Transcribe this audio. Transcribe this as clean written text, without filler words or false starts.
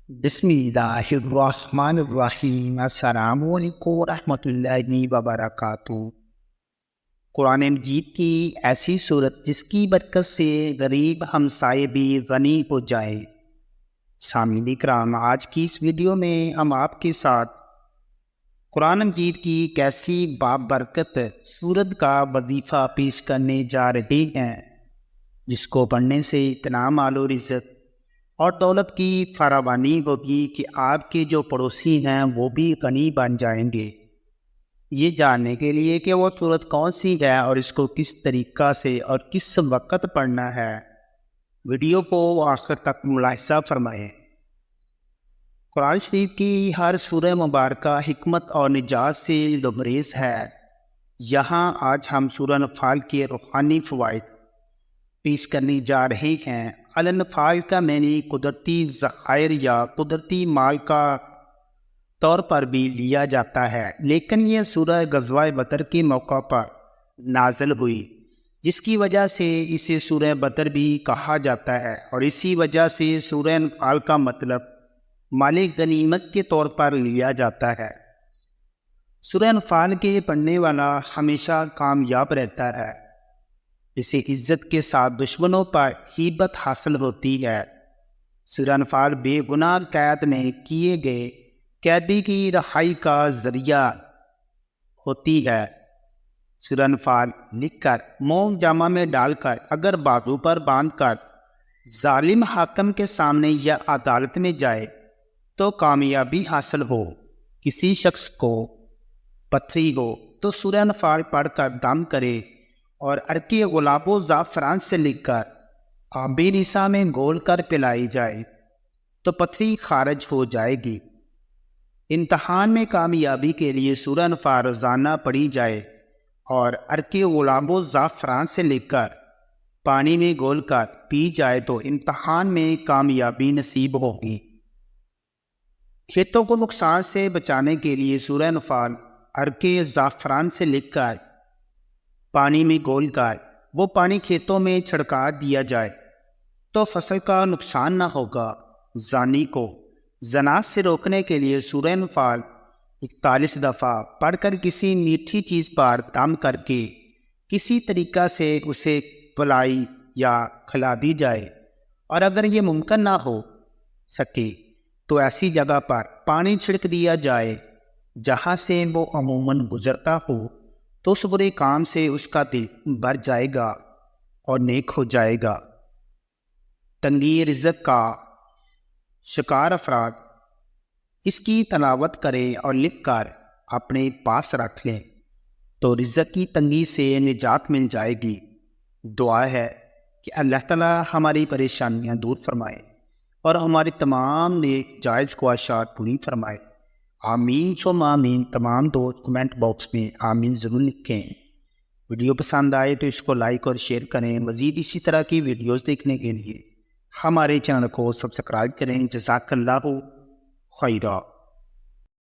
بسم اللہ الرحمن الرحیم۔ السلام علیکم ورحمۃ اللہ وبرکاتہ۔ قرآن مجید کی ایسی صورت جس کی برکت سے غریب ہمسائے بھی غنی ہو جائیں۔ سامعین اکرام، آج کی اس ویڈیو میں ہم آپ کے ساتھ قرآن مجید کی کیسی بابرکت صورت کا وظیفہ پیش کرنے جا رہے ہیں، جس کو پڑھنے سے اتنا مال و رزق اور دولت کی فراوانی ہوگی کہ آپ کے جو پڑوسی ہیں وہ بھی غنی بن جائیں گے۔ یہ جاننے کے لیے کہ وہ صورت کون سی ہے اور اس کو کس طریقہ سے اور کس وقت پڑھنا ہے، ویڈیو کو آخر تک ملاحظہ فرمائیں۔ قرآن شریف کی ہر سورہ مبارکہ حکمت اور نجات سے لبریز ہے۔ یہاں آج ہم سورہ انفال کے روحانی فوائد پیش کرنے جا رہے ہیں۔ الانفال کا معنی قدرتی ذخائر یا قدرتی مال کا طور پر بھی لیا جاتا ہے، لیکن یہ سورہ غزوہ بدر کے موقع پر نازل ہوئی، جس کی وجہ سے اسے سورہ بدر بھی کہا جاتا ہے، اور اسی وجہ سے سورہ انفال کا مطلب مال غنیمت کے طور پر لیا جاتا ہے۔ سورہ انفال کے پڑھنے والا ہمیشہ کامیاب رہتا ہے، اسے عزت کے ساتھ دشمنوں پر ہیبت حاصل ہوتی ہے۔ سورہ انفال بے گناہ قید میں کیے گئے قیدی کی رہائی کا ذریعہ ہوتی ہے۔ سورہ انفال لکھ کر، موم جامہ میں ڈال کر، اگر بازو پر باندھ کر ظالم حاکم کے سامنے یا عدالت میں جائے تو کامیابی حاصل ہو۔ کسی شخص کو پتھری ہو تو سورہ انفال پڑھ کر دم کرے اور عرق گلاب و زعفران سے لکھ کر آب نسا میں گھول کر پلائی جائے تو پتھری خارج ہو جائے گی۔ امتحان میں کامیابی کے لیے سورہ انفال روزانہ پڑھی جائے اور عرق گلاب و زعفران سے لکھ کر پانی میں گھول کر پی جائے تو امتحان میں کامیابی نصیب ہوگی۔ کھیتوں کو نقصان سے بچانے کے لیے سورہ انفال عرق زعفران سے لکھ کر پانی میں گھول کر وہ پانی کھیتوں میں چھڑکا دیا جائے تو فصل کا نقصان نہ ہوگا۔ زانی کو زنا سے روکنے کے لیے سورہ انفال 41 دفعہ پڑھ کر کسی میٹھی چیز پر دم کر کے کسی طریقہ سے اسے پلائی یا کھلا دی جائے، اور اگر یہ ممکن نہ ہو سکے تو ایسی جگہ پر پانی چھڑک دیا جائے جہاں سے وہ عموماً گزرتا ہو، تو اس برے کام سے اس کا دل بھر جائے گا اور نیک ہو جائے گا۔ تنگی رزق کا شکار افراد اس کی تلاوت کریں اور لکھ کر اپنے پاس رکھ لیں تو رزق کی تنگی سے نجات مل جائے گی۔ دعا ہے کہ اللہ تعالیٰ ہماری پریشانیاں دور فرمائے اور ہماری تمام نیک جائز خواہشات پوری فرمائے۔ آمین ثم آمین۔ تمام دوست کمنٹ باکس میں آمین ضرور لکھیں۔ ویڈیو پسند آئے تو اس کو لائک اور شیئر کریں۔ مزید اسی طرح کی ویڈیوز دیکھنے کے لیے ہمارے چینل کو سبسکرائب کریں۔ جزاک اللہ خیرا۔